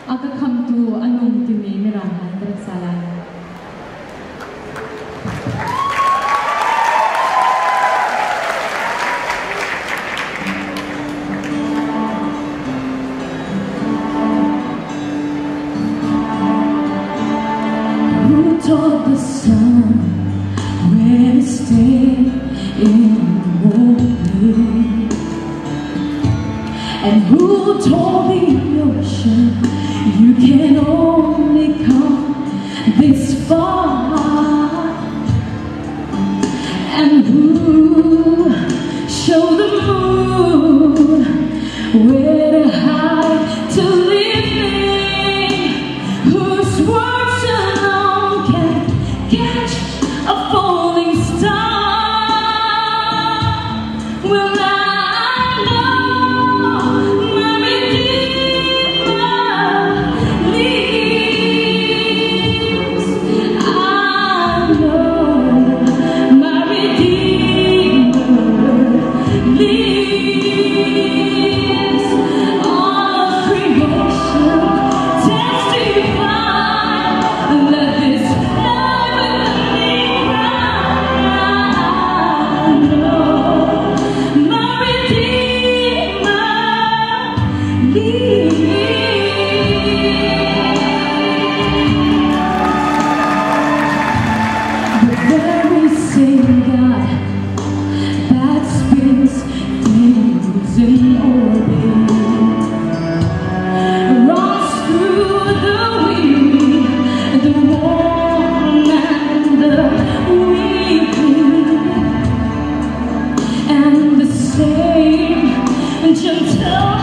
Aga come to anong kimi mirahan bersalah. Who taught the sun where to stay in the morning? And who told the ocean you can only come this far? And who showed the moon where to hide to live in? Whose words alone can catch a falling star? Well, I know my Redeemer lives. I know my Redeemer lives. All of creation testify. Let this love in me cry. I know my Redeemer lives. The very same God that spins things in orbit runs through the weary, the warm and the weeping, and the same gentle